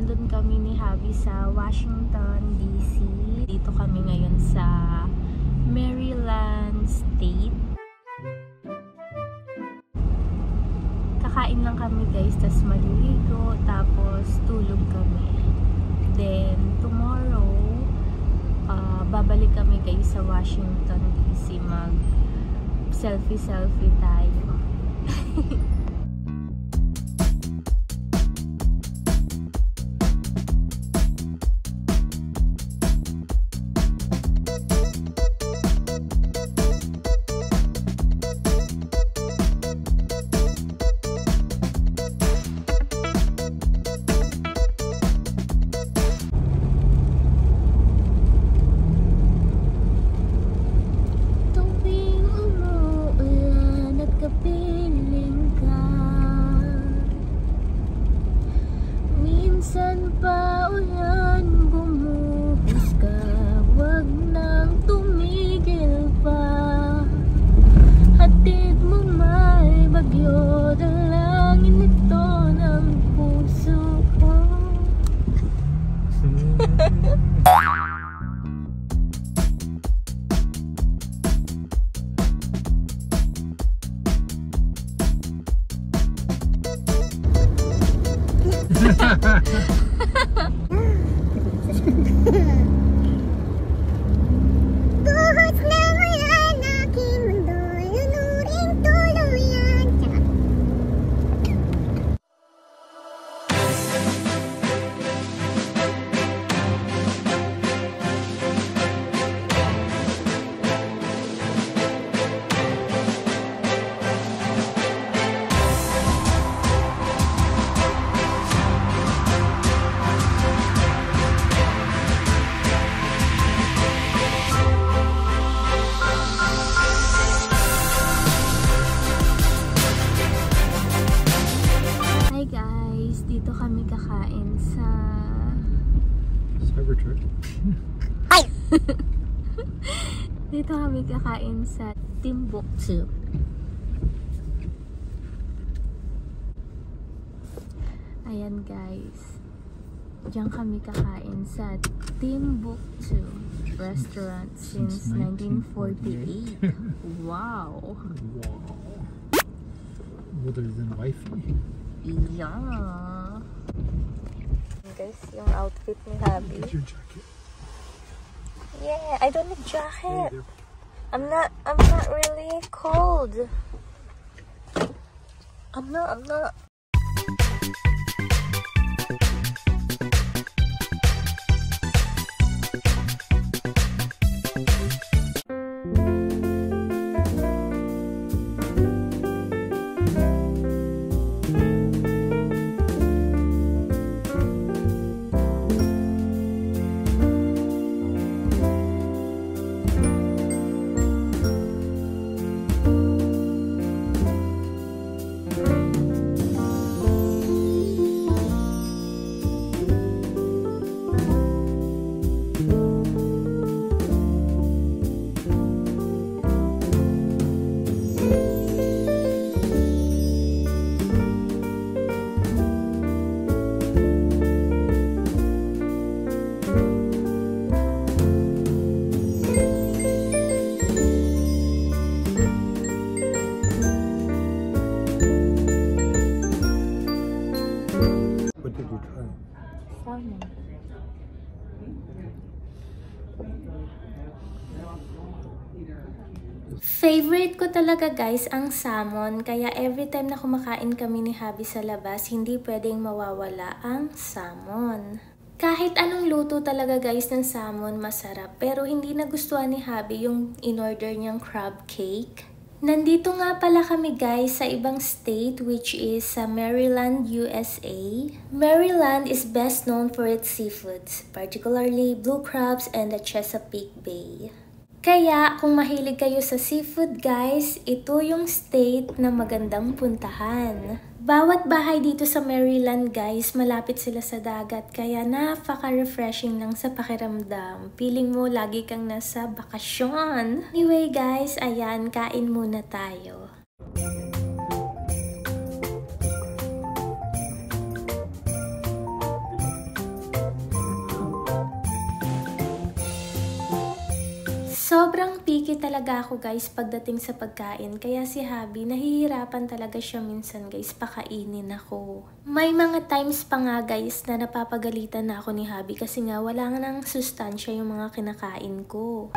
nandun kami ni Habi sa Washington, D.C. Dito kami ngayon sa Maryland State. Kakain lang kami guys, tas maliligo, tapos tulog kami. Then tomorrow, babalik kami guys sa Washington, D.C. mag selfie tayo. Minsan pa ulan bumuhos ka, wag nang tumigil pa. Hatid mo may bagyo, dalangin ito ng puso ko. Buhos na ulan, aking mundo, lunuring tuluyan. Dito kami kakain sa Cybertruck. Dito kami kakain sa Timbuktu. Ayan guys. Diyan kami kakain sa Timbuktu restaurant since 1948. Wow. Wow. Older than wifey. Yeah. Guys, yung outfit ni Habi. Get your jacket. Yeah, I don't need jacket. Hey, I'm not really cold. I'm not. What did you try? Salmon. Favorite ko talaga guys ang salmon, kaya every time na kumakain kami ni Habi sa labas, hindi pwedeng mawawala ang salmon. Kahit anong luto talaga guys ng salmon masarap, pero hindi nagustuhan ni Habi yung in-order niyang crab cake. Nandito nga pala kami guys sa ibang state, which is sa Maryland, USA. Maryland is best known for its seafoods, particularly blue crabs and the Chesapeake Bay. Kaya kung mahilig kayo sa seafood guys, ito yung state na magandang puntahan. Bawat bahay dito sa Maryland guys, malapit sila sa dagat, kaya napaka-refreshing lang sa pakiramdam. Feeling mo lagi kang nasa bakasyon. Anyway guys, ayan, kain muna tayo. Sobrang picky talaga ako guys pagdating sa pagkain. Kaya si Habi, nahihirapan talaga siya minsan guys, pakainin ako. May mga times pa nga guys na napapagalitan na ako ni Habi kasi nga wala nga ng sustansya yung mga kinakain ko.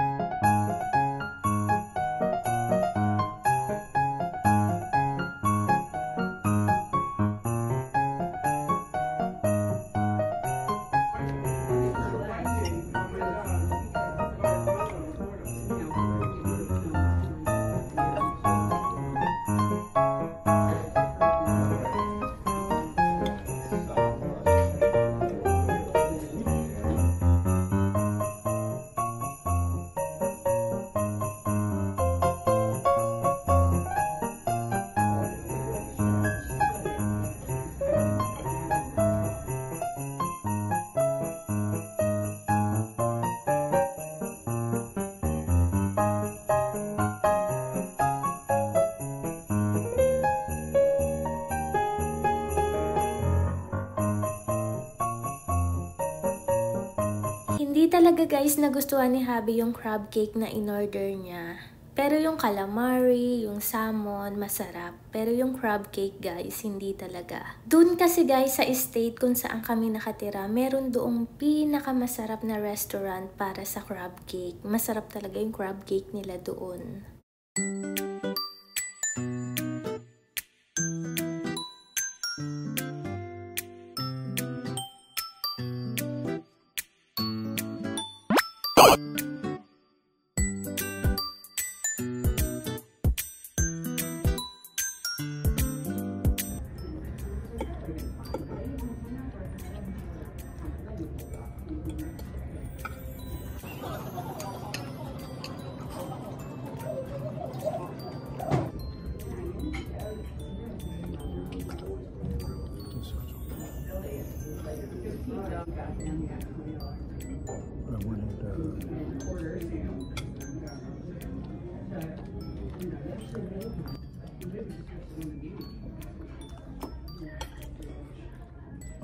Hindi talaga guys nagustuhan ni Habi yung crab cake na in-order niya. Pero yung calamari, yung salmon, masarap. Pero yung crab cake guys, hindi talaga. Doon kasi guys sa estate kung saan kami nakatira, meron doong pinakamasarap na restaurant para sa crab cake. Masarap talaga yung crab cake nila doon.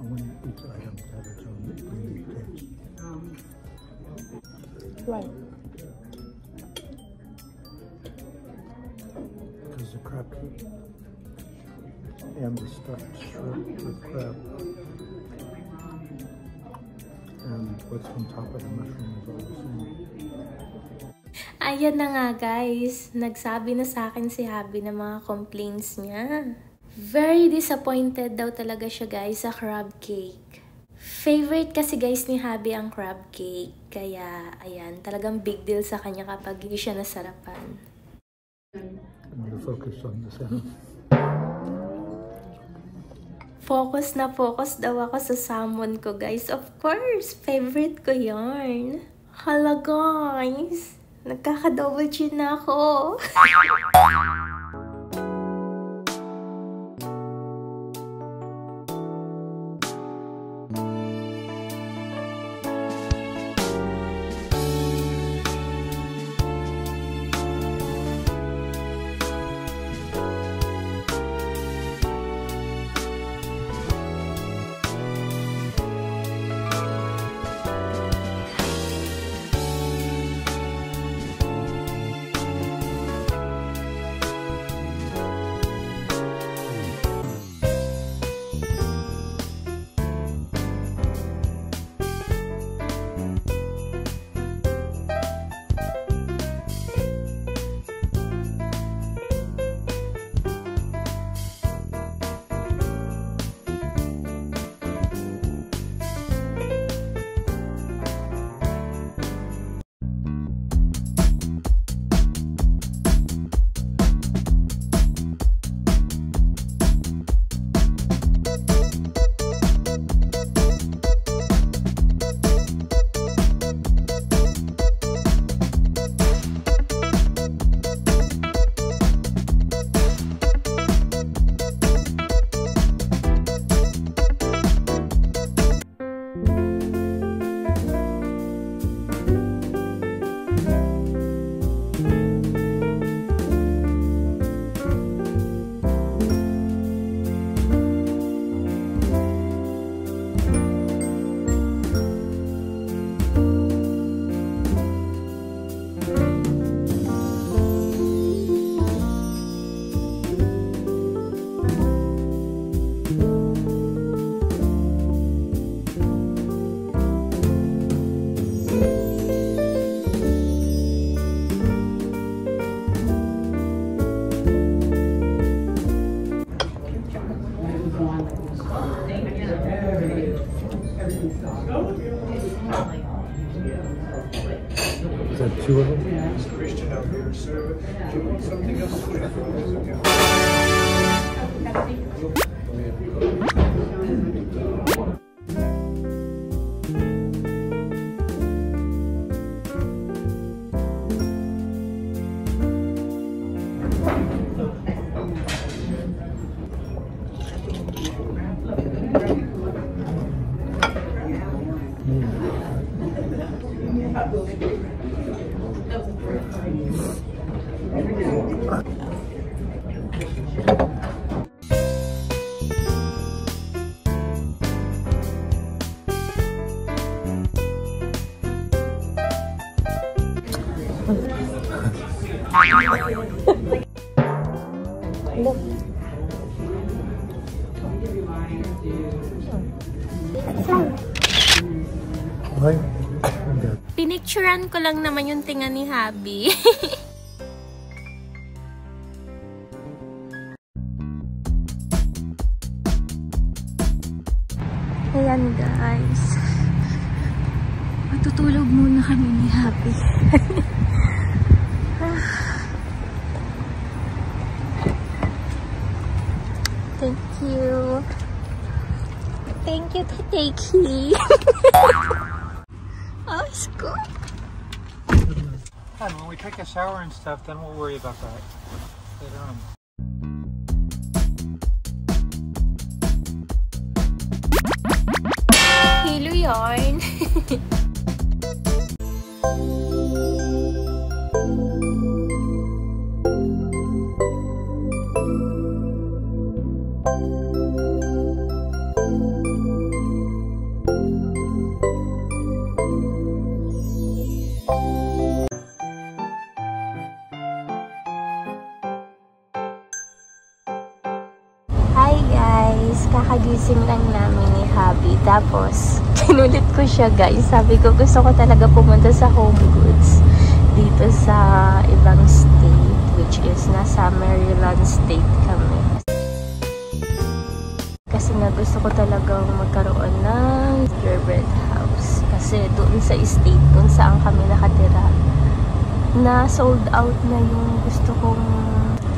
I wanted each item to have its own unique taste. Right. Because the crab cake and the stuffed shrimp with crab and what's on top of the mushroom is all the same. Ayan na nga guys, nagsabi na sa akin si Habi ng mga complaints niya. Very disappointed daw talaga siya guys sa crab cake. Favorite kasi guys ni Habi ang crab cake. Kaya ayan, talagang big deal sa kanya kapag hindi siya nasarapan. I'm going to focus on the sound. Focus na focus daw ako sa salmon ko guys. Of course, favorite ko yarn. Hala guys, nagkaka-double chin na ako. Two of them? It's Christian out here, sir. Do you want something else to drink? Ay, Pinicturean ko lang naman yung tinga ni Habi. Ayan guys. Matutulog muna kami ni Habi. Thank you. Thank you, Tateki. Oh, it's good. And when we take a shower and stuff, then we'll worry about that later on. Hilo yarn. Hi guys! Kakagising lang namin ni Habi. Tapos, kinulit ko siya guys. Sabi ko gusto ko talaga pumunta sa Home Goods dito sa ibang state, which is nasa Maryland state kami. Kasi nga gusto ko talagang magkaroon ng gingerbread house. Kasi doon sa state kung saan kami nakatira, na sold out na yung gusto kong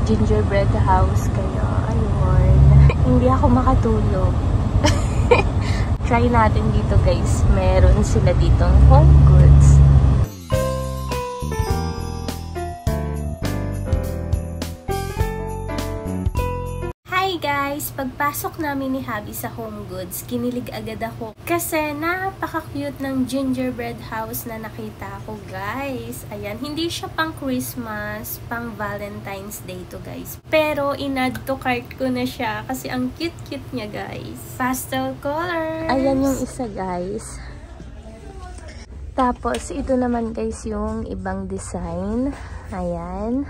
gingerbread house. Kaya ayun, hindi ako makatulog. Try natin dito guys. Meron sila ditong Home Goods. Hi guys! Pagpasok namin ni Habi sa Home Goods, kinilig agad ako. Kasi napaka-cute ng gingerbread house na nakita ko guys. Ayan, hindi siya pang Christmas, pang Valentine's Day to guys. Pero in-add to cart ko na siya kasi ang cute-cute niya guys. Pastel colors! Ayan yung isa guys. Tapos ito naman guys yung ibang design. Ayan.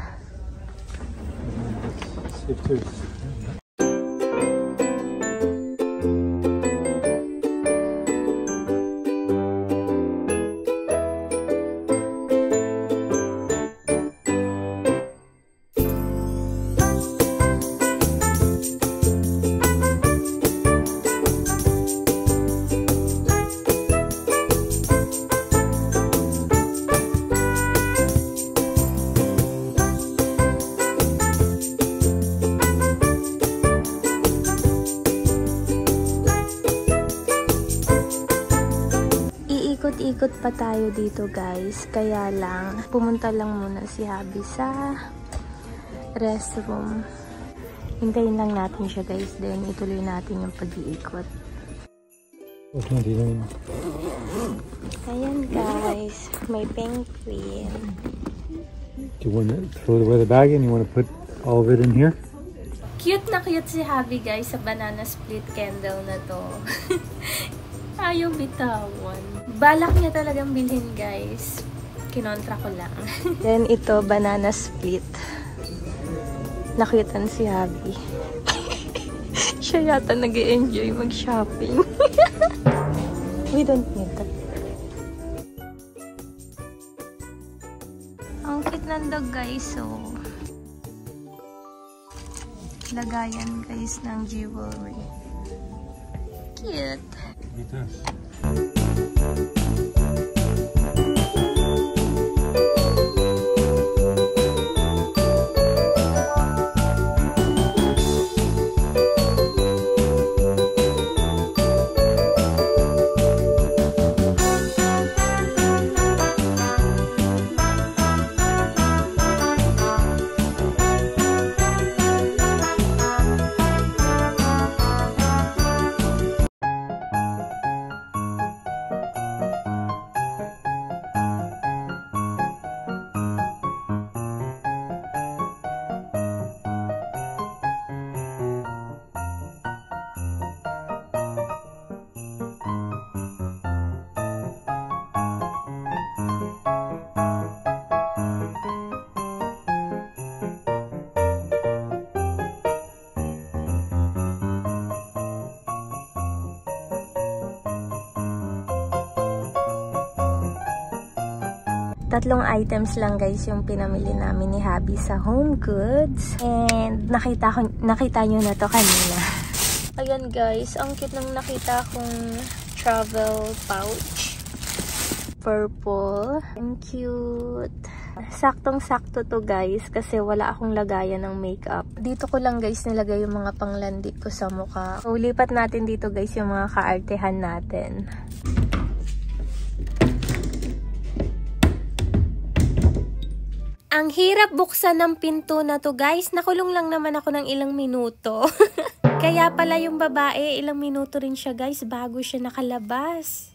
Ikot pa tayo dito guys, kaya lang pumunta lang muna si Habi sa restroom. Hintayin lang natin siya guys, then ituloy natin yung pag-iikot. Ayan guys, may penguin. Do you want to throw away the bag and you want to put all of it in here? Cute na cute si Habi guys sa banana split candle na to. Ayaw bitawan. Balak niya talagang bilhin guys. Kinontra ko lang. Then ito, banana split. Nakutan si Habi. Siya yata nag-e-enjoy mag-shopping. We don't need that. Ang cute ng dog guys, so lagayan guys ng jewelry. Cute. Look at this. 3 items lang guys yung pinamili namin ni Habi sa Home Goods. And nakita nyo na to kanina. Ayan guys, ang cute nang nakita kong travel pouch. Purple. Ang cute. Saktong-sakto to guys kasi wala akong lagayan ng makeup. Dito ko lang guys nilagay yung mga panglandi ko sa mukha. So, lipat natin dito guys yung mga kaartehan natin. Ang hirap buksan ng pinto na to guys. Nakulong lang naman ako ng ilang minuto. Kaya pala yung babae, ilang minuto rin siya guys bago siya nakalabas.